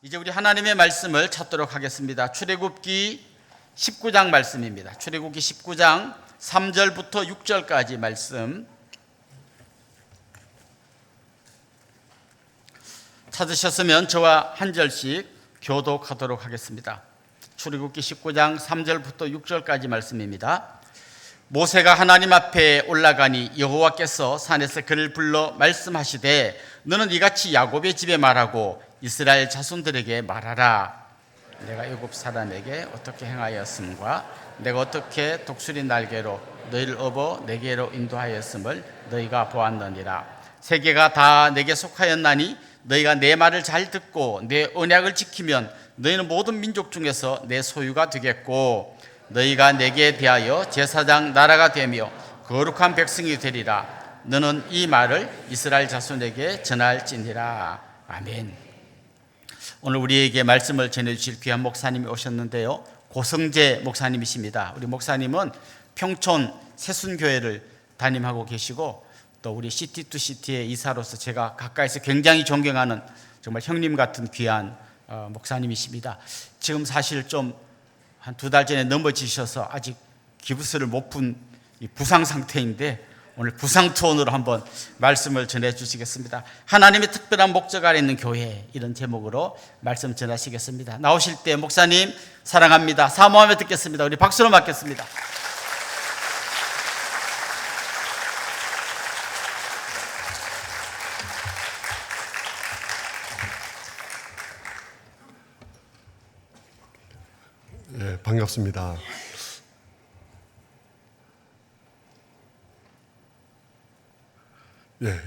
이제 우리 하나님의 말씀을 찾도록 하겠습니다. 출애굽기 19장 말씀입니다. 출애굽기 19장 3절부터 6절까지 말씀 찾으셨으면 저와 한 절씩 교독하도록 하겠습니다. 출애굽기 19장 3절부터 6절까지 말씀입니다. 모세가 하나님 앞에 올라가니 여호와께서 산에서 그를 불러 말씀하시되 너는 이같이 야곱의 집에 말하고 이스라엘 자손들에게 말하라. 내가 애굽 사람에게 어떻게 행하였음과 내가 어떻게 독수리 날개로 너희를 업어 내게로 인도하였음을 너희가 보았느니라. 세계가 다 내게 속하였나니 너희가 내 말을 잘 듣고 내 언약을 지키면 너희는 모든 민족 중에서 내 소유가 되겠고 너희가 내게 대하여 제사장 나라가 되며 거룩한 백성이 되리라. 너는 이 말을 이스라엘 자손에게 전할지니라. 아멘. 오늘 우리에게 말씀을 전해주실 귀한 목사님이 오셨는데요, 고성재 목사님이십니다. 우리 목사님은 평촌 새순교회를 담임하고 계시고 또 우리 시티2시티의 이사로서 제가 가까이서 굉장히 존경하는 정말 형님 같은 귀한 목사님이십니다. 지금 사실 좀 한 2달 전에 넘어지셔서 아직 기부스를 못 푼 부상 상태인데 오늘 부상 투혼으로 한번 말씀을 전해 주시겠습니다. 하나님의 특별한 목적 아래 있는 교회, 이런 제목으로 말씀 전하시겠습니다. 나오실 때 목사님 사랑합니다, 사모하며 듣겠습니다. 우리 박수로 맞겠습니다. 네, 반갑습니다.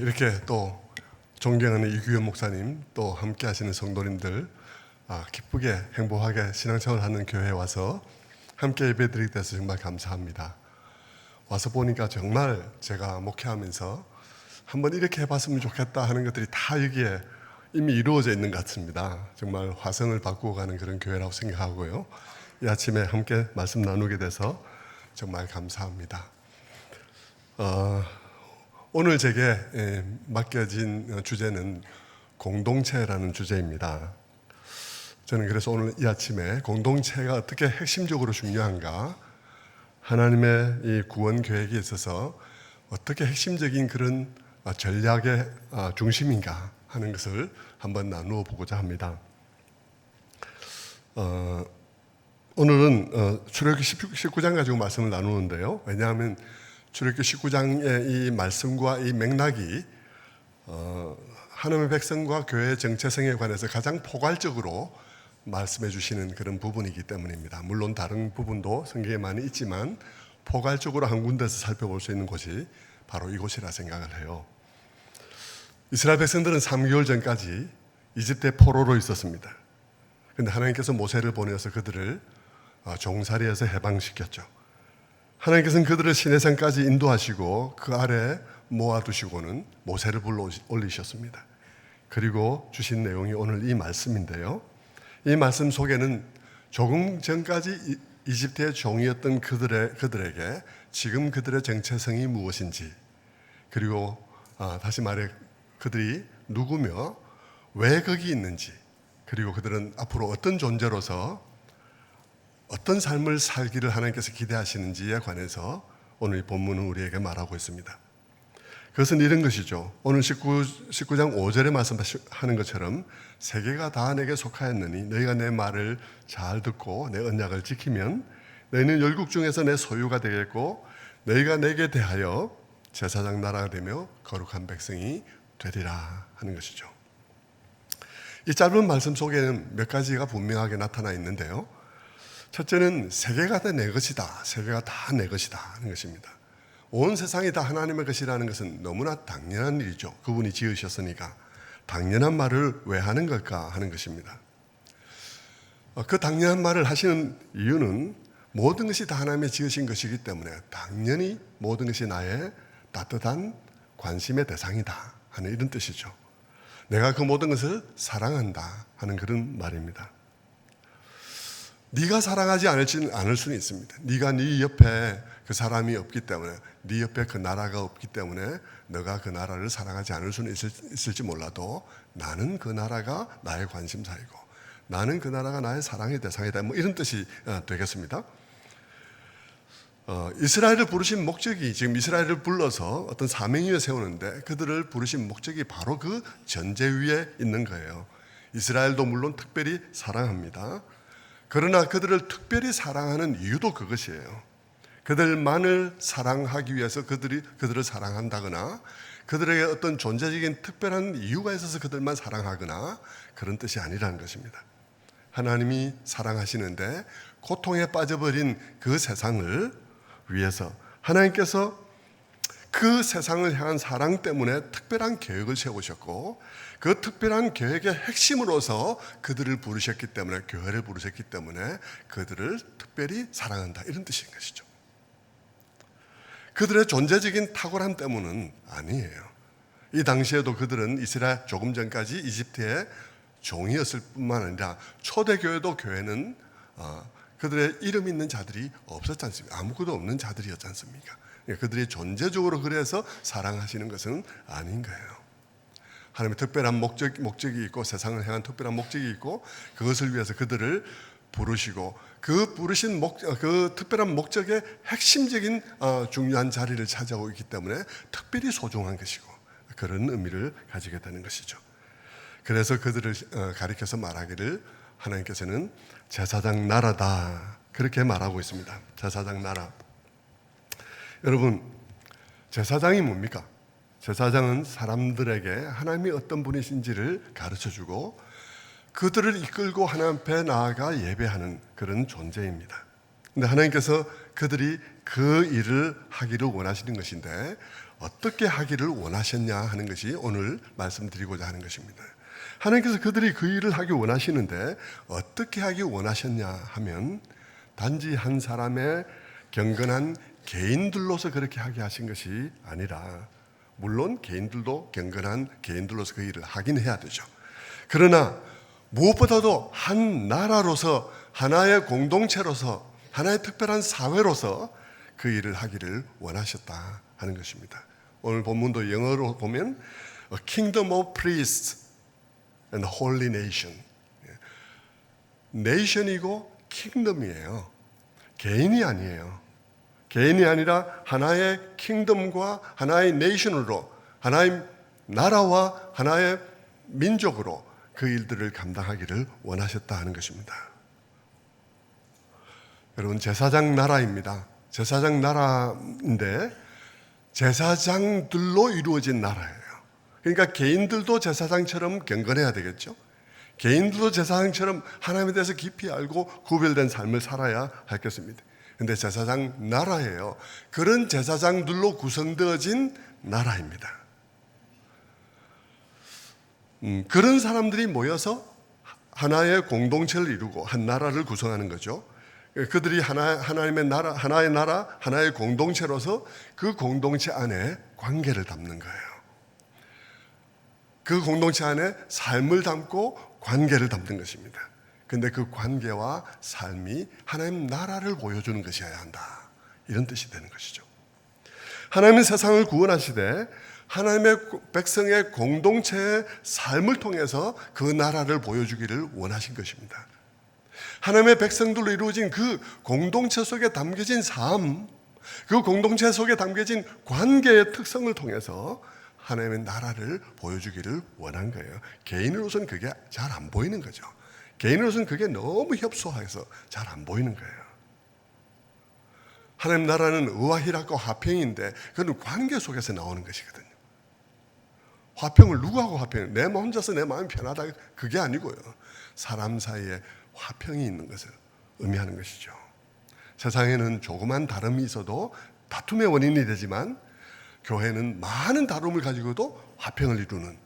이렇게 또 존경하는 이규현 목사님, 또 함께 하시는 성도님들, 기쁘게 행복하게 신앙생활하는 교회에 와서 함께 예배드리게 돼서 정말 감사합니다. 와서 보니까 정말 제가 목회하면서 한번 이렇게 해봤으면 좋겠다 하는 것들이 다 여기에 이미 이루어져 있는 것 같습니다. 정말 화성을 바꾸고 가는 그런 교회라고 생각하고요. 이 아침에 함께 말씀 나누게 돼서 정말 감사합니다. 오늘 제게 맡겨진 주제는 공동체라는 주제입니다. 저는 그래서 오늘 이 아침에 공동체가 어떻게 핵심적으로 중요한가, 하나님의 이 구원 계획에 있어서 어떻게 핵심적인 그런 전략의 중심인가 하는 것을 한번 나누어 보고자 합니다. 오늘은 출애굽기 19장 가지고 말씀을 나누는데요. 왜냐하면 출애굽기 19장의 이 말씀과 이 맥락이 하나님의 백성과 교회의 정체성에 관해서 가장 포괄적으로 말씀해 주시는 그런 부분이기 때문입니다. 물론 다른 부분도 성경에 많이 있지만 포괄적으로 한 군데서 살펴볼 수 있는 곳이 바로 이곳이라 생각을 해요. 이스라엘 백성들은 3개월 전까지 이집트의 포로로 있었습니다. 그런데 하나님께서 모세를 보내서 그들을 종살이에서 해방시켰죠. 하나님께서는 그들을 시내산까지 인도하시고 그 아래 모아두시고는 모세를 불러 올리셨습니다. 그리고 주신 내용이 오늘 이 말씀인데요, 이 말씀 속에는 조금 전까지 이집트의 종이었던 그들에게 지금 그들의 정체성이 무엇인지, 그리고 다시 말해 그들이 누구며 왜 거기 있는지, 그리고 그들은 앞으로 어떤 존재로서 어떤 삶을 살기를 하나님께서 기대하시는지에 관해서 오늘 이 본문은 우리에게 말하고 있습니다. 그것은 이런 것이죠. 오늘 19장 5절에 말씀하는 것처럼 세계가 다 내게 속하였느니 너희가 내 말을 잘 듣고 내 언약을 지키면 너희는 열국 중에서 내 소유가 되겠고 너희가 내게 대하여 제사장 나라가 되며 거룩한 백성이 되리라 하는 것이죠. 이 짧은 말씀 속에는 몇 가지가 분명하게 나타나 있는데요, 첫째는 세계가 다 내 것이다, 세계가 다 내 것이다 하는 것입니다. 온 세상이 다 하나님의 것이라는 것은 너무나 당연한 일이죠. 그분이 지으셨으니까 당연한 말을 왜 하는 걸까 하는 것입니다. 그 당연한 말을 하시는 이유는 모든 것이 다 하나님의 지으신 것이기 때문에 당연히 모든 것이 나의 따뜻한 관심의 대상이다 하는 이런 뜻이죠. 내가 그 모든 것을 사랑한다 하는 그런 말입니다. 네가 사랑하지 않을 수는 있습니다. 네가 네 옆에 그 사람이 없기 때문에, 네 옆에 그 나라가 없기 때문에 너가 그 나라를 사랑하지 않을 수는 있을지 몰라도 나는 그 나라가 나의 관심사이고 나는 그 나라가 나의 사랑의 대상이다. 뭐 이런 뜻이 되겠습니다. 이스라엘을 부르신 목적이, 지금 이스라엘을 불러서 어떤 사명 위에 세우는데 그들을 부르신 목적이 바로 그 전제 위에 있는 거예요. 이스라엘도 물론 특별히 사랑합니다. 그러나 그들을 특별히 사랑하는 이유도 그것이에요. 그들만을 사랑하기 위해서 그들을 사랑한다거나 그들에게 어떤 존재적인 특별한 이유가 있어서 그들만 사랑하거나 그런 뜻이 아니라는 것입니다. 하나님이 사랑하시는데 고통에 빠져버린 그 세상을 위해서 하나님께서 그 세상을 향한 사랑 때문에 특별한 계획을 세우셨고 그 특별한 계획의 핵심으로서 그들을 부르셨기 때문에, 교회를 부르셨기 때문에 그들을 특별히 사랑한다, 이런 뜻인 것이죠. 그들의 존재적인 탁월함 때문은 아니에요. 이 당시에도 그들은 이스라엘, 조금 전까지 이집트의 종이었을 뿐만 아니라 초대교회도 교회는 그들의 이름 있는 자들이 없었지 않습니까? 아무것도 없는 자들이었지 않습니까? 그들이 존재적으로 그래서 사랑하시는 것은 아닌 거예요. 하나님의 특별한 목적이 있고 세상을 향한 특별한 목적이 있고 그것을 위해서 그들을 부르시고 그 부르신 그 특별한 목적의 핵심적인 중요한 자리를 차지하고 있기 때문에 특별히 소중한 것이고 그런 의미를 가지게 되는 것이죠. 그래서 그들을 가리켜서 말하기를 하나님께서는 제사장 나라다, 그렇게 말하고 있습니다. 제사장 나라. 여러분, 제사장이 뭡니까? 제사장은 사람들에게 하나님이 어떤 분이신지를 가르쳐주고 그들을 이끌고 하나님 앞에 나아가 예배하는 그런 존재입니다. 근데 하나님께서 그들이 그 일을 하기를 원하시는 것인데 어떻게 하기를 원하셨냐 하는 것이 오늘 말씀드리고자 하는 것입니다. 하나님께서 그들이 그 일을 하기 원하시는데 어떻게 하기 원하셨냐 하면 단지 한 사람의 경건한 개인들로서 그렇게 하게 하신 것이 아니라, 물론 개인들도 경건한 개인들로서 그 일을 하긴 해야 되죠. 그러나 무엇보다도 한 나라로서, 하나의 공동체로서, 하나의 특별한 사회로서 그 일을 하기를 원하셨다 하는 것입니다. 오늘 본문도 영어로 보면 A Kingdom of Priests and Holy Nation. 네이션이고 킹덤이에요. 개인이 아니에요. 개인이 아니라 하나의 킹덤과 하나의 네이션으로, 하나의 나라와 하나의 민족으로 그 일들을 감당하기를 원하셨다 하는 것입니다. 여러분, 제사장 나라입니다. 제사장 나라인데 제사장들로 이루어진 나라예요. 그러니까 개인들도 제사장처럼 경건해야 되겠죠. 개인들도 제사장처럼 하나님에 대해서 깊이 알고 구별된 삶을 살아야 하겠습니다. 그런데 제사장 나라예요. 그런 제사장들로 구성되어진 나라입니다. 그런 사람들이 모여서 하나의 공동체를 이루고 한 나라를 구성하는 거죠. 그들이 하나님의 나라, 하나의 나라, 하나의 공동체로서 그 공동체 안에 관계를 담는 거예요. 그 공동체 안에 삶을 담고 관계를 담는 것입니다. 그런데 그 관계와 삶이 하나님 나라를 보여주는 것이어야 한다, 이런 뜻이 되는 것이죠. 하나님은 세상을 구원하시되 하나님의 백성의 공동체의 삶을 통해서 그 나라를 보여주기를 원하신 것입니다. 하나님의 백성들로 이루어진 그 공동체 속에 담겨진 삶, 그 공동체 속에 담겨진 관계의 특성을 통해서 하나님의 나라를 보여주기를 원한 거예요. 개인으로서는 그게 잘 안 보이는 거죠. 개인으로서는 그게 너무 협소해서 잘 안 보이는 거예요. 하나님 나라는 의와 희락과 화평인데 그건 관계 속에서 나오는 것이거든요. 화평을 누구하고 화평을? 내 혼자서 내 마음이 편하다, 그게 아니고요. 사람 사이에 화평이 있는 것을 의미하는 것이죠. 세상에는 조그만 다름이 있어도 다툼의 원인이 되지만 교회는 많은 다름을 가지고도 화평을 이루는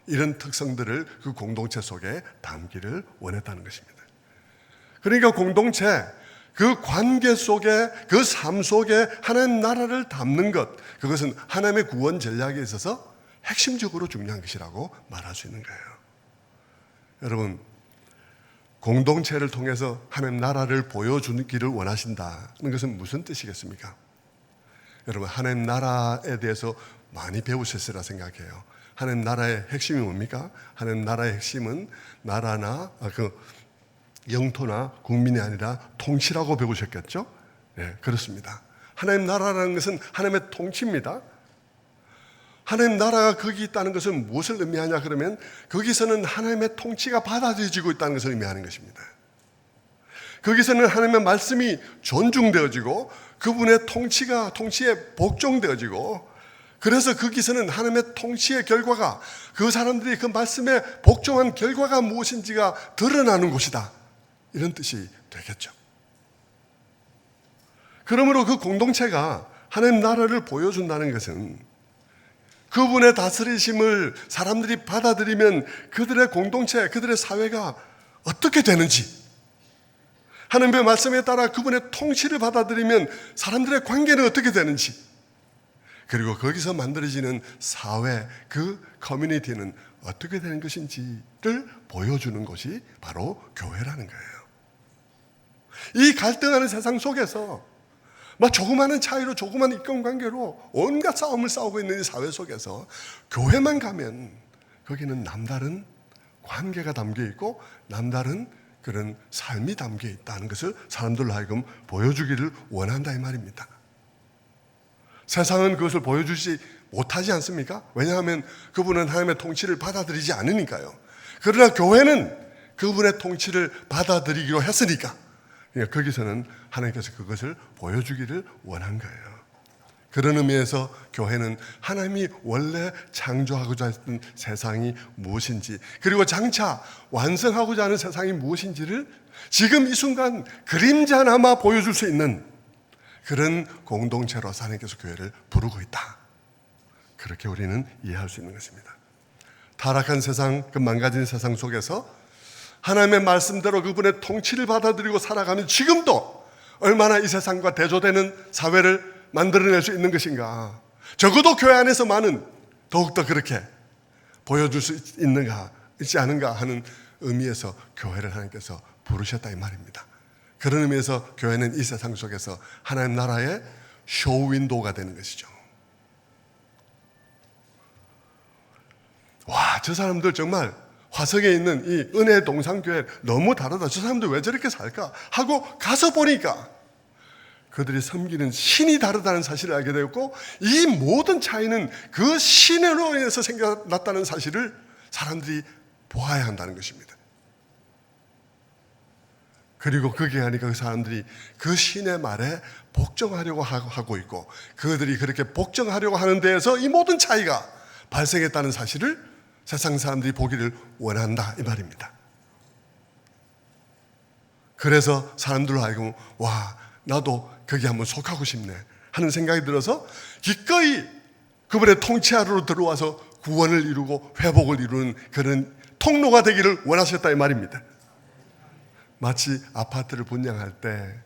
이런 특성들을 그 공동체 속에 담기를 원했다는 것입니다. 그러니까 공동체, 그 관계 속에, 그 삶 속에 하나님 나라를 담는 것, 그것은 하나님의 구원 전략에 있어서 핵심적으로 중요한 것이라고 말할 수 있는 거예요. 여러분, 공동체를 통해서 하나님 나라를 보여주기를 원하신다는 것은 무슨 뜻이겠습니까? 여러분, 하나님 나라에 대해서 많이 배우셨으리라 생각해요. 하나님 나라의 핵심이 뭡니까? 하나님 나라의 핵심은 나라나 영토나 국민이 아니라 통치라고 배우셨겠죠? 네, 그렇습니다. 하나님 나라라는 것은 하나님의 통치입니다. 하나님 나라가 거기 있다는 것은 무엇을 의미하냐 그러면 거기서는 하나님의 통치가 받아들여지고 있다는 것을 의미하는 것입니다. 거기서는 하나님의 말씀이 존중되어지고 그분의 통치에 복종되어지고, 그래서 거기서는 하나님의 통치의 결과가, 그 사람들이 그 말씀에 복종한 결과가 무엇인지가 드러나는 곳이다, 이런 뜻이 되겠죠. 그러므로 그 공동체가 하나님 나라를 보여준다는 것은 그분의 다스리심을 사람들이 받아들이면 그들의 공동체, 그들의 사회가 어떻게 되는지, 하나님의 말씀에 따라 그분의 통치를 받아들이면 사람들의 관계는 어떻게 되는지, 그리고 거기서 만들어지는 사회, 그 커뮤니티는 어떻게 되는 것인지를 보여주는 것이 바로 교회라는 거예요. 이 갈등하는 세상 속에서 조그마한 차이로, 조그마한 인간관계로 온갖 싸움을 싸우고 있는 이 사회 속에서 교회만 가면 거기는 남다른 관계가 담겨있고 남다른 그런 삶이 담겨 있다는 것을 사람들로 하여금 보여주기를 원한다, 이 말입니다. 세상은 그것을 보여주지 못하지 않습니까? 왜냐하면 그분은 하나님의 통치를 받아들이지 않으니까요. 그러나 교회는 그분의 통치를 받아들이기로 했으니까 거기서는 하나님께서 그것을 보여주기를 원한 거예요. 그런 의미에서 교회는 하나님이 원래 창조하고자 했던 세상이 무엇인지, 그리고 장차 완성하고자 하는 세상이 무엇인지를 지금 이 순간 그림자나마 보여줄 수 있는 그런 공동체로서 하나님께서 교회를 부르고 있다, 그렇게 우리는 이해할 수 있는 것입니다. 타락한 세상, 그 망가진 세상 속에서 하나님의 말씀대로 그분의 통치를 받아들이고 살아가면 지금도 얼마나 이 세상과 대조되는 사회를 만들어낼 수 있는 것인가, 적어도 교회 안에서만은 더욱더 그렇게 보여줄 수 있지 않은가 하는 의미에서 교회를 하나님께서 부르셨다, 이 말입니다. 그런 의미에서 교회는 이 세상 속에서 하나님 나라의 쇼윈도우가 되는 것이죠. 와, 저 사람들 정말 화성에 있는 이 은혜 동산교회 너무 다르다, 저 사람들 왜 저렇게 살까 하고 가서 보니까 그들이 섬기는 신이 다르다는 사실을 알게 되었고, 이 모든 차이는 그 신으로 인해서 생겨났다는 사실을 사람들이 보아야 한다는 것입니다. 그리고 그게 아니라 그 사람들이 그 신의 말에 복종하려고 하고 있고, 그들이 그렇게 복종하려고 하는 데에서 이 모든 차이가 발생했다는 사실을 세상 사람들이 보기를 원한다, 이 말입니다. 그래서 사람들로 하여금 와, 나도 거기 한번 속하고 싶네 하는 생각이 들어서 기꺼이 그분의 통치 아래로 들어와서 구원을 이루고 회복을 이루는 그런 통로가 되기를 원하셨다, 이 말입니다. 마치 아파트를 분양할 때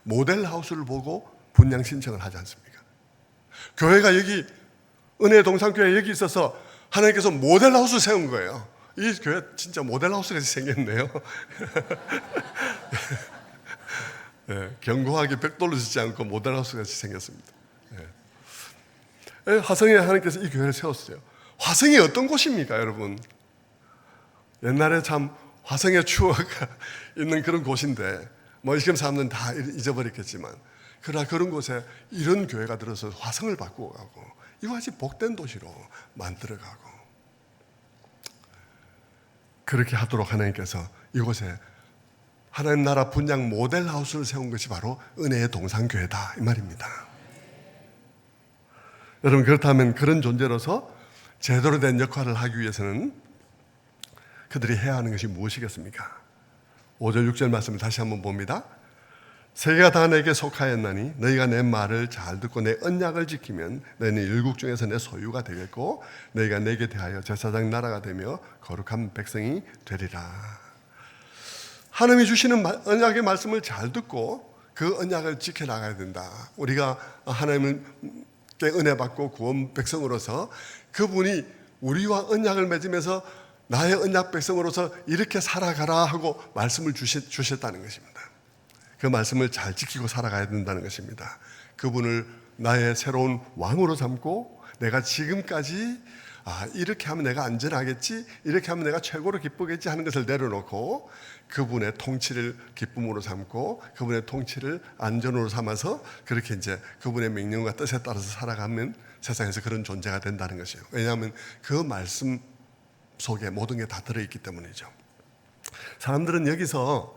모델하우스를 보고 분양 신청을 하지 않습니까? 교회가 여기 은혜 동산교회 여기 있어서 하나님께서 모델하우스 세운 거예요. 이 교회 진짜 모델하우스같이 생겼네요. 네, 견고하게 벽돌로 짓지 않고 모델하우스같이 생겼습니다. 네. 화성에 하나님께서 이 교회를 세웠어요. 화성이 어떤 곳입니까, 여러분? 옛날에 참 화성의 추억이 있는 그런 곳인데 지금 사람들은 다 잊어버렸겠지만, 그러나 그런 곳에 이런 교회가 들어서 화성을 바꾸어 가고 이것이 복된 도시로 만들어가고, 그렇게 하도록 하나님께서 이곳에 하나님 나라 분양 모델하우스를 세운 것이 바로 은혜의 동산교회다, 이 말입니다. 여러분, 그렇다면 그런 존재로서 제대로 된 역할을 하기 위해서는 그들이 해야 하는 것이 무엇이겠습니까? 5절 6절 말씀을 다시 한번 봅니다. 세계가 다 내게 속하였나니 너희가 내 말을 잘 듣고 내 언약을 지키면 너희는 일국 중에서 내 소유가 되겠고 너희가 내게 대하여 제사장 나라가 되며 거룩한 백성이 되리라. 하나님이 주시는 언약의 말씀을 잘 듣고 그 언약을 지켜나가야 된다. 우리가 하나님께 은혜 받고 구원 백성으로서 그분이 우리와 언약을 맺으면서 나의 언약 백성으로서 이렇게 살아가라 하고 말씀을 주셨다는 것입니다. 그 말씀을 잘 지키고 살아가야 된다는 것입니다. 그분을 나의 새로운 왕으로 삼고 내가 지금까지 이렇게 하면 내가 안전하겠지, 이렇게 하면 내가 최고로 기쁘겠지 하는 것을 내려놓고 그분의 통치를 기쁨으로 삼고 그분의 통치를 안전으로 삼아서 그렇게 이제 그분의 명령과 뜻에 따라서 살아가면 세상에서 그런 존재가 된다는 것이에요. 왜냐하면 그 말씀 속에 모든 게 다 들어있기 때문이죠. 사람들은 여기서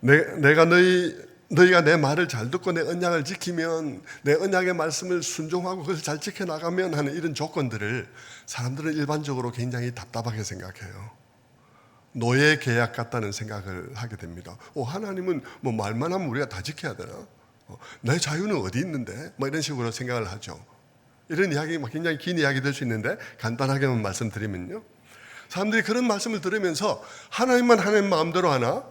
내가 너희가 내 말을 잘 듣고 내 언약을 지키면, 내 언약의 말씀을 순종하고 그것을 잘 지켜나가면 하는 이런 조건들을 사람들은 일반적으로 굉장히 답답하게 생각해요. 노예 계약 같다는 생각을 하게 됩니다. 하나님은 뭐 말만 하면 우리가 다 지켜야 되나? 내 자유는 어디 있는데? 뭐 이런 식으로 생각을 하죠. 이런 이야기 굉장히 긴 이야기 될 수 있는데 간단하게만 말씀드리면요, 사람들이 그런 말씀을 들으면서 하나님만 하나님 마음대로 하나?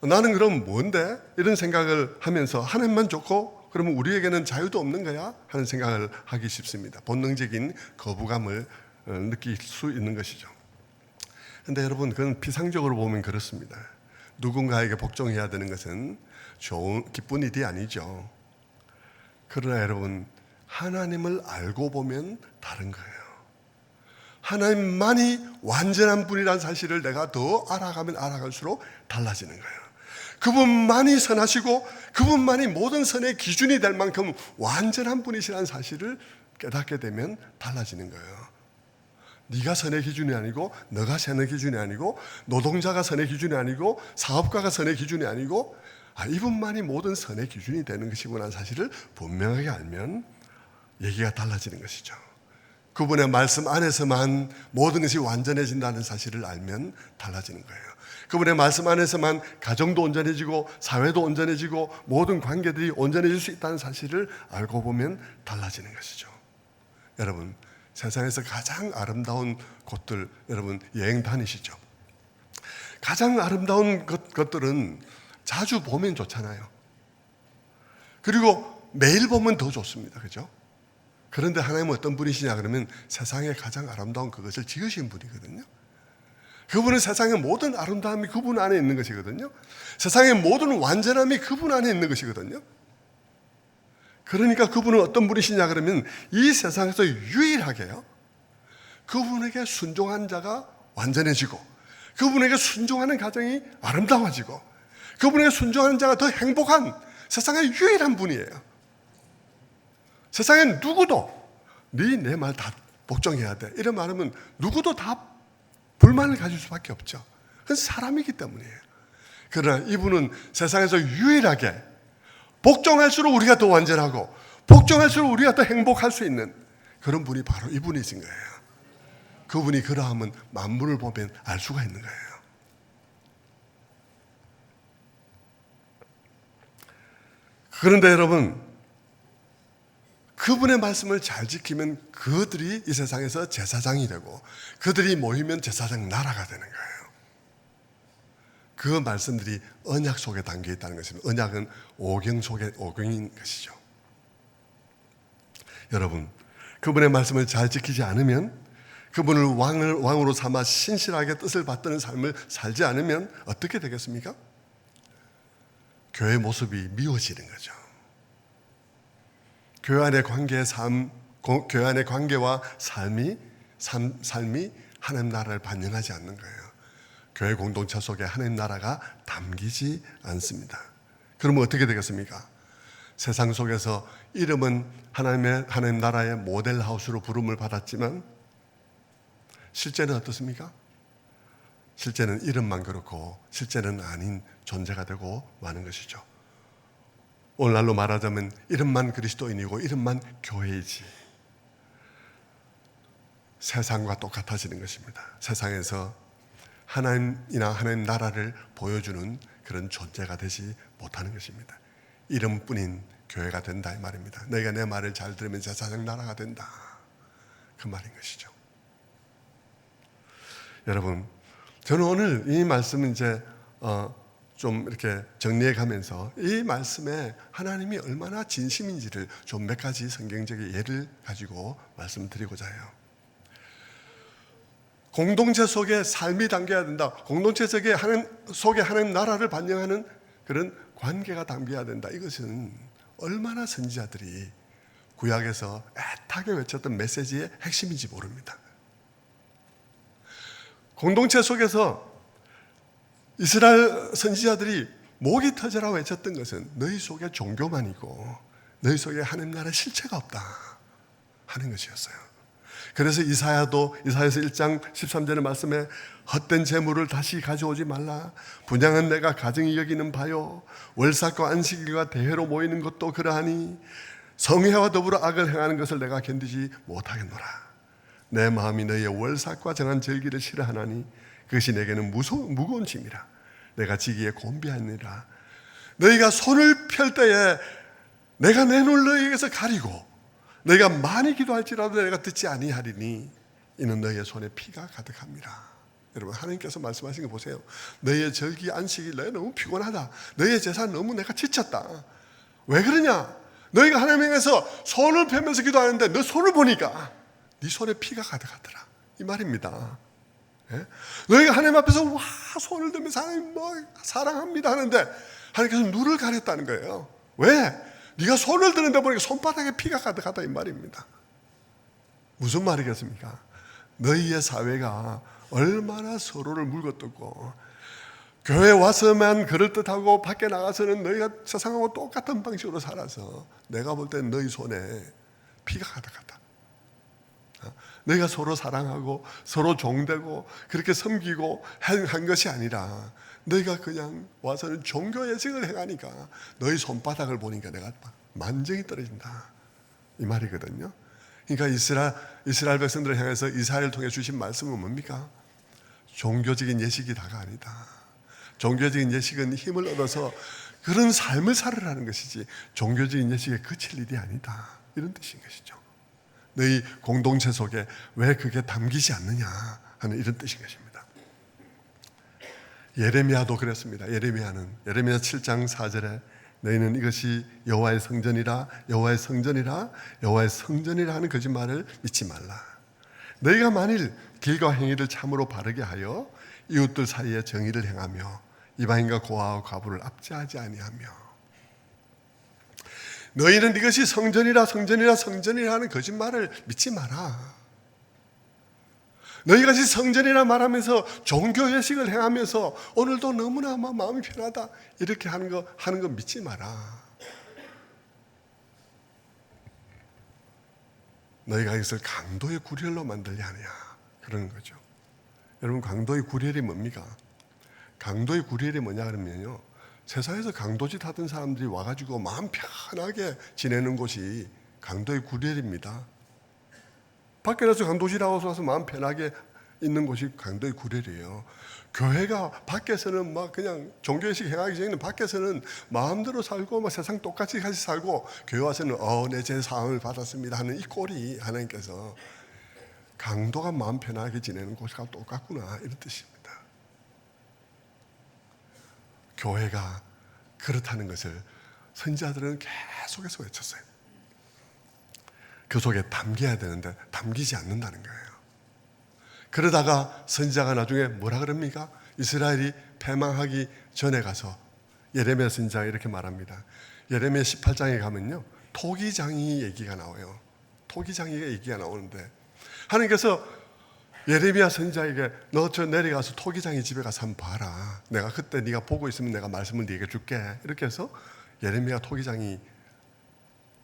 나는 그럼 뭔데? 이런 생각을 하면서 하나님만 좋고 그러면 우리에게는 자유도 없는 거야? 하는 생각을 하기 쉽습니다. 본능적인 거부감을 느낄 수 있는 것이죠. 그런데 여러분, 그건 피상적으로 보면 그렇습니다. 누군가에게 복종해야 되는 것은 기쁜 일이 아니죠. 그러나 여러분, 하나님을 알고 보면 다른 거예요. 하나님만이 완전한 분이라는 사실을 내가 더 알아가면 알아갈수록 달라지는 거예요. 그분만이 선하시고 그분만이 모든 선의 기준이 될 만큼 완전한 분이시라는 사실을 깨닫게 되면 달라지는 거예요. 네가 선의 기준이 아니고, 너가 선의 기준이 아니고, 노동자가 선의 기준이 아니고, 사업가가 선의 기준이 아니고, 이분만이 모든 선의 기준이 되는 것이구나 하는 사실을 분명하게 알면 얘기가 달라지는 것이죠. 그분의 말씀 안에서만 모든 것이 완전해진다는 사실을 알면 달라지는 거예요. 그분의 말씀 안에서만 가정도 온전해지고 사회도 온전해지고 모든 관계들이 온전해질 수 있다는 사실을 알고 보면 달라지는 것이죠. 여러분, 세상에서 가장 아름다운 곳들, 여러분 여행 다니시죠? 가장 아름다운 것들은 자주 보면 좋잖아요. 그리고 매일 보면 더 좋습니다. 그죠? 그런데 하나님은 어떤 분이시냐 그러면 세상에 가장 아름다운 그것을 지으신 분이거든요. 그분은 세상의 모든 아름다움이 그분 안에 있는 것이거든요. 세상의 모든 완전함이 그분 안에 있는 것이거든요. 그러니까 그분은 어떤 분이시냐 그러면 이 세상에서 유일하게요, 그분에게 순종한 자가 완전해지고 그분에게 순종하는 가정이 아름다워지고 그분에게 순종하는 자가 더 행복한 세상의 유일한 분이에요. 세상엔 누구도 내 말 다 복종해야 돼 이런 말하면 누구도 다 불만을 가질 수밖에 없죠. 그건 사람이기 때문이에요. 그러나 이분은 세상에서 유일하게 복종할수록 우리가 더 완전하고 복종할수록 우리가 더 행복할 수 있는 그런 분이 바로 이분이신 거예요. 그분이 그러하면 만물을 보면 알 수가 있는 거예요. 그런데 여러분, 그분의 말씀을 잘 지키면 그들이 이 세상에서 제사장이 되고 그들이 모이면 제사장 나라가 되는 거예요. 그 말씀들이 언약 속에 담겨 있다는 것입니다. 언약은 오경 속에 오경인 것이죠. 여러분, 그분의 말씀을 잘 지키지 않으면, 그분을 왕으로 삼아 신실하게 뜻을 받드는 삶을 살지 않으면 어떻게 되겠습니까? 교회 모습이 미워지는 거죠. 교회 안의 교회 안의 관계와 삶이 하나님 나라를 반영하지 않는 거예요. 교회 공동체 속에 하나님 나라가 담기지 않습니다. 그러면 어떻게 되겠습니까? 세상 속에서 이름은 하나님 나라의 모델하우스로 부름을 받았지만 실제는 어떻습니까? 실제는 이름만 그렇고 실제는 아닌 존재가 되고 마는 것이죠. 오늘날로 말하자면 이름만 그리스도인이고 이름만 교회이지 세상과 똑같아지는 것입니다. 세상에서 하나님이나 하나님 나라를 보여주는 그런 존재가 되지 못하는 것입니다. 이름뿐인 교회가 된다 이 말입니다. 너희가 내 말을 잘 들으면 제사장 나라가 된다, 그 말인 것이죠. 여러분, 저는 오늘 이 말씀은 이제 좀 이렇게 정리해 가면서 이 말씀에 하나님이 얼마나 진심인지를 좀 몇 가지 성경적인 예를 가지고 말씀드리고자 해요. 공동체 속에 삶이 담겨야 된다. 공동체 속에 하나님 나라를 반영하는 그런 관계가 담겨야 된다. 이것은 얼마나 선지자들이 구약에서 애타게 외쳤던 메시지의 핵심인지 모릅니다. 공동체 속에서 이스라엘 선지자들이 목이 터져라 외쳤던 것은 너희 속에 종교만이고 너희 속에 하나님 나라의 실체가 없다 하는 것이었어요. 그래서 이사야서 1장 13절의 말씀에 헛된 재물을 다시 가져오지 말라. 분양은 내가 가증히 여기는 바요. 월삭과 안식일과 대회로 모이는 것도 그러하니 성회와 더불어 악을 행하는 것을 내가 견디지 못하겠노라. 내 마음이 너희의 월삭과 정한 절기를 싫어하나니 그것이 내게는 무거운 짐이라. 내가 지기에 곤비하니라. 너희가 손을 펼 때에 내가 내 눈을 너희에게서 가리고 너희가 많이 기도할지라도 내가 듣지 아니하리니 이는 너희의 손에 피가 가득합니다. 여러분, 하나님께서 말씀하신 거 보세요. 너희의 절기 안식일 너희 너무 피곤하다. 너희의 제사 너무 내가 지쳤다. 왜 그러냐? 너희가 하나님에게서 손을 펴면서 기도하는데 너 손을 보니까 네 손에 피가 가득하더라 이 말입니다. 예? 너희가 하나님 앞에서 와 손을 들면서 하나님 뭐 사랑합니다 하는데 하나님께서 눈을 가렸다는 거예요. 왜? 네가 손을 드는데 보니까 손바닥에 피가 가득하다 이 말입니다. 무슨 말이겠습니까? 너희의 사회가 얼마나 서로를 물거뜯고 교회 와서만 그럴듯하고 밖에 나가서는 너희가 세상하고 똑같은 방식으로 살아서 내가 볼 땐 너희 손에 피가 가득하다. 너희가 서로 사랑하고 서로 종되고 그렇게 섬기고 한 것이 아니라 너희가 그냥 와서는 종교 예식을 행하니까 너희 손바닥을 보니까 내가 만정이 떨어진다 이 말이거든요. 그러니까 이스라엘 백성들을 향해서 이사야를 통해 주신 말씀은 뭡니까? 종교적인 예식이 다가 아니다. 종교적인 예식은 힘을 얻어서 그런 삶을 살으라는 것이지 종교적인 예식에 그칠 일이 아니다 이런 뜻인 것이죠. 너희 공동체 속에 왜 그게 담기지 않느냐 하는 이런 뜻인 것입니다. 예레미야도 그랬습니다. 예레미야 7장 4절에 너희는 이것이 여호와의 성전이라 여호와의 성전이라 여호와의 성전이라 하는 거짓말을 믿지 말라. 너희가 만일 길과 행위를 참으로 바르게 하여 이웃들 사이에 정의를 행하며 이방인과 고아와 과부를 압제하지 아니하며 너희는 이것이 성전이라 성전이라 성전이라 하는 거짓말을 믿지 마라. 너희가 이것이 성전이라 말하면서 종교 예식을 행하면서 오늘도 너무나 마음이 편하다 이렇게 하는 거 믿지 마라. 너희가 이것을 강도의 구렬로 만들려 하느냐 그러는 거죠. 여러분, 강도의 구렬이 뭡니까? 강도의 구렬이 뭐냐 그러면요, 세상에서 강도짓 하던 사람들이 와가지고 마음 편하게 지내는 곳이 강도의 구렬입니다. 밖에 나서 강도짓하고 와서 마음 편하게 있는 곳이 강도의 구렬이에요. 교회가 밖에서는 막 그냥 종교의식 행하기 전에는 밖에서는 마음대로 살고 막 세상 똑같이 같이 살고 교회 와서는 내 제 사함을 받았습니다 하는 이 꼴이 하나님께서 강도가 마음 편하게 지내는 곳과 똑같구나 이런 뜻입니다. 교회가 그렇다는 것을 선지자들은 계속해서 외쳤어요. 그 속에 담겨야 되는데 담기지 않는다는 거예요. 그러다가 선지자가 나중에 뭐라 그럽니까? 이스라엘이 패망하기 전에 가서 예레미야 선지자가 이렇게 말합니다. 예레미야 18장에 가면요, 토기장이 얘기가 나와요. 토기장이가 얘기가 나오는데 하나님께서 예레미야 선지자에게 너 저 내려가서 토기장이 집에 가서 한번 봐라. 내가 그때 네가 보고 있으면 내가 말씀을 네게 줄게. 이렇게 해서 예레미야 토기장이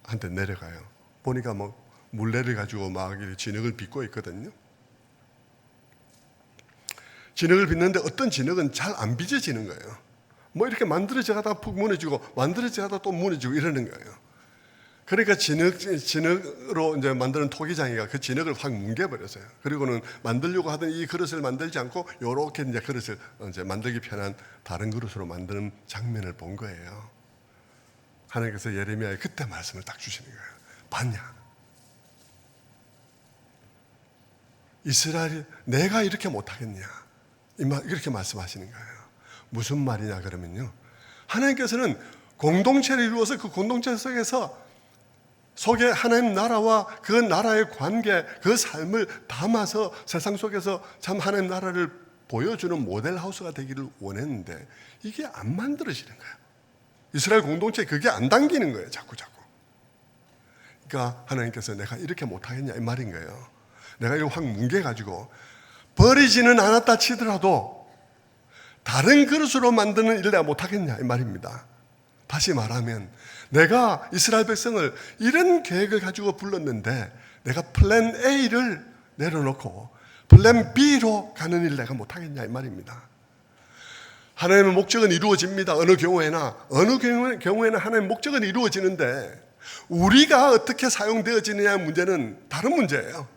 한테 내려가요. 보니까 뭐 물레를 가지고 막 진흙을 빚고 있거든요. 진흙을 빚는데 어떤 진흙은 잘 안 빚어지는 거예요. 뭐 이렇게 만들어져 가다 푹 무너지고 만들어져 가다 또 무너지고 이러는 거예요. 그러니까 진흙으로 이제 만드는 토기장이가 그 진흙을 확 뭉개버렸어요. 그리고는 만들려고 하던 이 그릇을 만들지 않고 요렇게 이제 그릇을 이제 만들기 편한 다른 그릇으로 만드는 장면을 본 거예요. 하나님께서 예레미야에 그때 말씀을 딱 주시는 거예요. 봤냐? 이스라엘이 내가 이렇게 못하겠냐? 이렇게 말씀하시는 거예요. 무슨 말이냐 그러면요, 하나님께서는 공동체를 이루어서 그 공동체 속에 하나님 나라와 그 나라의 관계, 그 삶을 담아서 세상 속에서 참 하나님 나라를 보여주는 모델하우스가 되기를 원했는데 이게 안 만들어지는 거예요. 이스라엘 공동체에 그게 안 당기는 거예요. 자꾸. 그러니까 하나님께서 내가 이렇게 못하겠냐 이 말인 거예요. 내가 이거 확 뭉개가지고 버리지는 않았다 치더라도 다른 그릇으로 만드는 일을 내가 못하겠냐 이 말입니다. 다시 말하면 내가 이스라엘 백성을 이런 계획을 가지고 불렀는데 내가 플랜 A를 내려놓고 플랜 B로 가는 일을 내가 못하겠냐 이 말입니다. 하나님의 목적은 이루어집니다. 어느 경우에는 하나님의 목적은 이루어지는데 우리가 어떻게 사용되어지느냐의 문제는 다른 문제예요.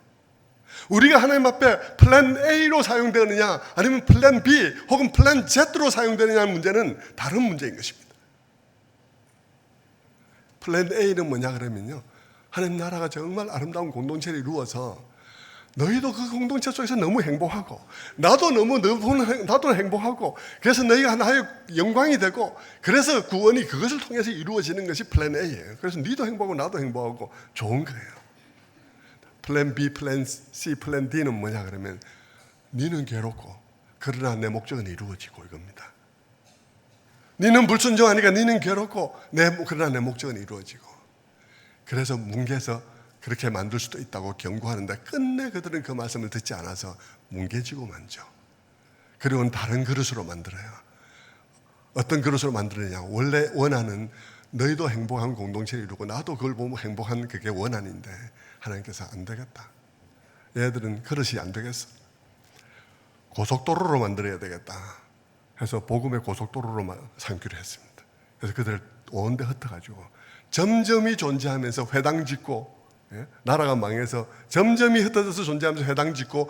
우리가 하나님 앞에 플랜 A로 사용되느냐 아니면 플랜 B 혹은 플랜 Z로 사용되느냐의 문제는 다른 문제인 것입니다. 플랜 A는 뭐냐 그러면요, 하나님 나라가 정말 아름다운 공동체를 이루어서 너희도 그 공동체 속에서 너무 행복하고 나도 행복하고 그래서 너희가 하나의 영광이 되고 그래서 구원이 그것을 통해서 이루어지는 것이 플랜 A예요. 그래서 너도 행복하고 나도 행복하고 좋은 거예요. 플랜 B, 플랜 C, 플랜 D는 뭐냐 그러면 너는 괴롭고 그러나 내 목적은 이루어지고 이겁니다. 너는 불순종하니까 너는 괴롭고 그러나 내 목적은 이루어지고, 그래서 뭉개서 그렇게 만들 수도 있다고 경고하는데 끝내 그들은 그 말씀을 듣지 않아서 뭉개지고 만죠. 그리고는 다른 그릇으로 만들어요. 어떤 그릇으로 만드느냐, 원래 원하는 너희도 행복한 공동체를 이루고 나도 그걸 보면 행복한 그게 원한인데 하나님께서 안 되겠다, 얘들은 그릇이 안 되겠어, 고속도로로 만들어야 되겠다 해서 복음의 고속도로로 삼기로 했습니다. 그래서 그들 온데 흩어가지고 점점이 존재하면서 회당 짓고, 나라가 망해서 점점이 흩어져서 존재하면서 회당 짓고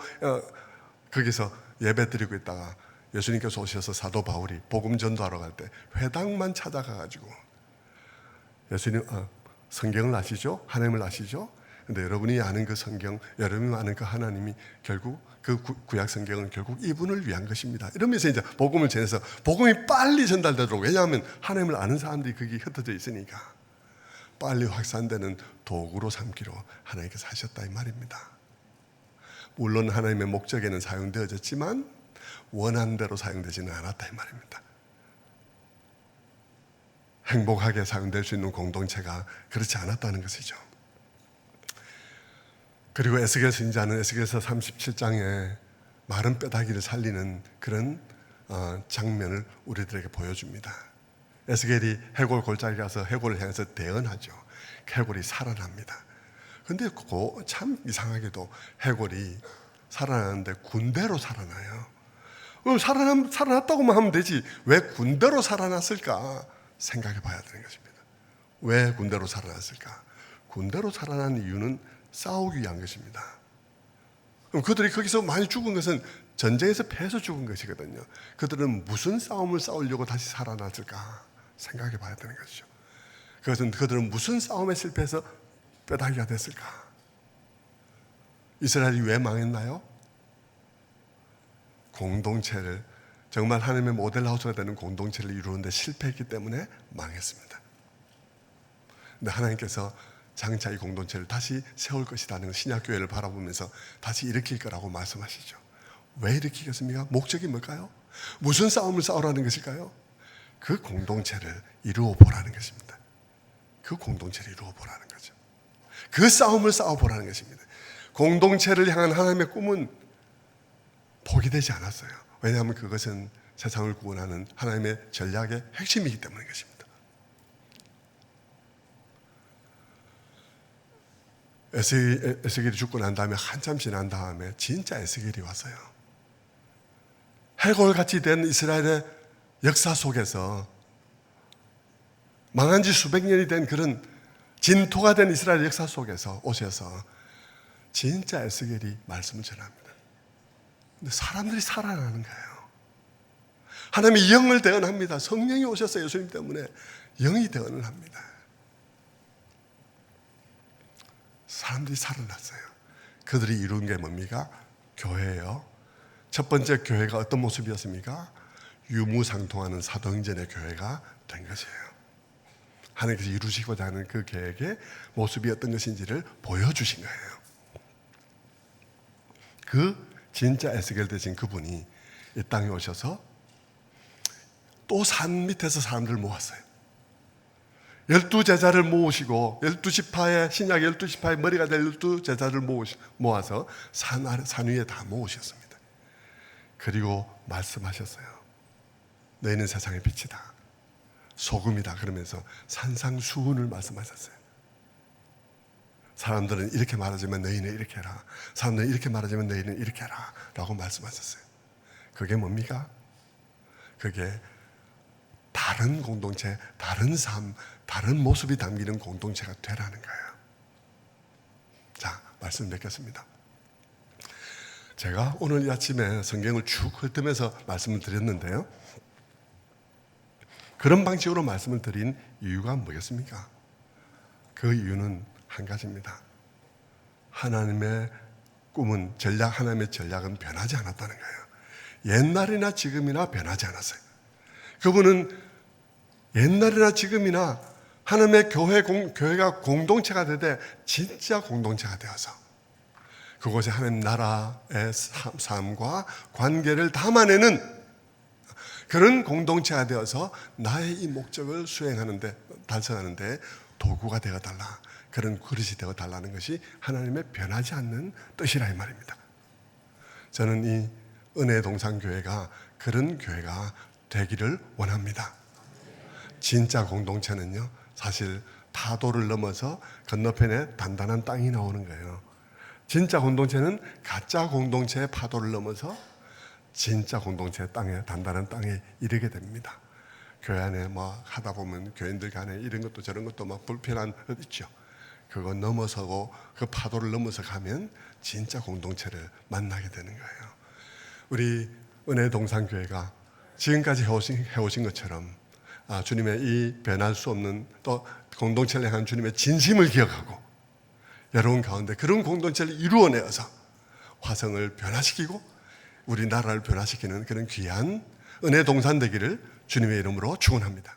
거기서 예배 드리고 있다가 예수님께서 오셔서 사도 바울이 복음 전도하러 갈 때 회당만 찾아가가지고 예수님 성경을 아시죠? 하나님을 아시죠? 근데 여러분이 아는 그 성경, 여러분이 아는 그 하나님이 결국 그 구약 성경은 결국 이분을 위한 것입니다. 이러면서 이제 복음을 전해서 복음이 빨리 전달되도록, 왜냐하면 하나님을 아는 사람들이 거기 흩어져 있으니까 빨리 확산되는 도구로 삼기로 하나님께서 하셨다 이 말입니다. 물론 하나님의 목적에는 사용되어졌지만 원하는 대로 사용되지는 않았다 이 말입니다. 행복하게 사용될 수 있는 공동체가 그렇지 않았다는 것이죠. 그리고 에스겔 선지자는 에스겔서 37장에 마른 뼈다귀를 살리는 그런 장면을 우리들에게 보여줍니다. 에스겔이 해골 골짜기 가서 해골을 향해서 대언하죠. 해골이 살아납니다. 그런데 참 이상하게도 해골이 살아나는데 군대로 살아나요. 살아났다고만 하면 되지 왜 군대로 살아났을까 생각해 봐야 되는 것입니다. 왜 군대로 살아났을까? 군대로 살아난 이유는 싸우기 위한 것입니다. 그럼 그들이 거기서 많이 죽은 것은 전쟁에서 패해서 죽은 것이거든요. 그들은 무슨 싸움을 싸우려고 다시 살아났을까 생각해 봐야 되는 것이죠. 그들은 무슨 싸움에 실패해서 뼈다귀가 됐을까? 이스라엘이 왜 망했나요? 공동체를, 정말 하나님의 모델하우스가 되는 공동체를 이루는데 실패했기 때문에 망했습니다. 근데 하나님께서 장차 이 공동체를 다시 세울 것이라는 신약교회를 바라보면서 다시 일으킬 거라고 말씀하시죠. 왜 일으키겠습니까? 목적이 뭘까요? 무슨 싸움을 싸우라는 것일까요? 그 공동체를 이루어 보라는 것입니다. 그 공동체를 이루어 보라는 거죠. 그 싸움을 싸워 보라는 것입니다. 공동체를 향한 하나님의 꿈은 포기되지 않았어요. 왜냐하면 그것은 세상을 구원하는 하나님의 전략의 핵심이기 때문인 것입니다. 에스겔이 죽고 난 다음에 한참 지난 다음에 진짜 에스겔이 왔어요. 해골같이 된 이스라엘의 역사 속에서 망한 지 수백 년이 된 그런 진토가 된 이스라엘 역사 속에서 오셔서 진짜 에스겔이 말씀을 전합니다. 근데 사람들이 살아나는 거예요. 하나님이 영을 대언합니다. 성령이 오셔서 예수님 때문에 영이 대언을 합니다. 사람들이 살아났어요. 그들이 이룬 게 뭡니까? 교회예요. 첫 번째 교회가 어떤 모습이었습니까? 유무상통하는 사도행전의 교회가 된 것이에요. 하나님께서 이루시고자 하는 그 계획의 모습이 어떤 것인지를 보여주신 거예요. 그 진짜 에스겔 되신 그분이 이 땅에 오셔서 또 산 밑에서 사람들을 모았어요. 12제자를 모으시고 12지파의 신약 12지파의 머리가 될 12제자를 모아서 산 위에 다 모으셨습니다. 그리고 말씀하셨어요. 너희는 세상의 빛이다, 소금이다. 그러면서 산상수훈을 말씀하셨어요. 사람들은 이렇게 말하지만 너희는 이렇게 해라, 사람들은 이렇게 말하지만 너희는 이렇게 해라 라고 말씀하셨어요. 그게 뭡니까? 그게 다른 공동체, 다른 삶, 다른 모습이 담기는 공동체가 되라는 거예요. 자, 말씀 맺겠습니다. 제가 오늘 이 아침에 성경을 쭉 훑으면서 말씀을 드렸는데요, 그런 방식으로 말씀을 드린 이유가 뭐겠습니까? 그 이유는 한 가지입니다. 하나님의 꿈은, 하나님의 전략은 변하지 않았다는 거예요. 옛날이나 지금이나 변하지 않았어요. 그분은 옛날이나 지금이나 하나님의 교회가 공동체가 되되 진짜 공동체가 되어서 그곳에 하나님 나라의 삶과 관계를 담아내는 그런 공동체가 되어서 나의 이 목적을 달성하는데 도구가 되어달라, 그런 그릇이 되어달라는 것이 하나님의 변하지 않는 뜻이라 이 말입니다. 저는 이 은혜 동산교회가 그런 교회가 되기를 원합니다. 진짜 공동체는요, 사실 파도를 넘어서 건너편에 단단한 땅이 나오는 거예요. 진짜 공동체는 가짜 공동체의 파도를 넘어서 진짜 공동체의 땅에, 단단한 땅에 이르게 됩니다. 교회 안에 뭐 하다 보면 교인들 간에 이런 것도 저런 것도 막 불편한 것 있죠. 그거 넘어서고 그 파도를 넘어서 가면 진짜 공동체를 만나게 되는 거예요. 우리 은혜 동산교회가 지금까지 해오신 것처럼 주님의 이 변할 수 없는 또 공동체를 향한 주님의 진심을 기억하고 여러분 가운데 그런 공동체를 이루어내어서 화성을 변화시키고 우리나라를 변화시키는 그런 귀한 은혜 동산 되기를 주님의 이름으로 축원합니다.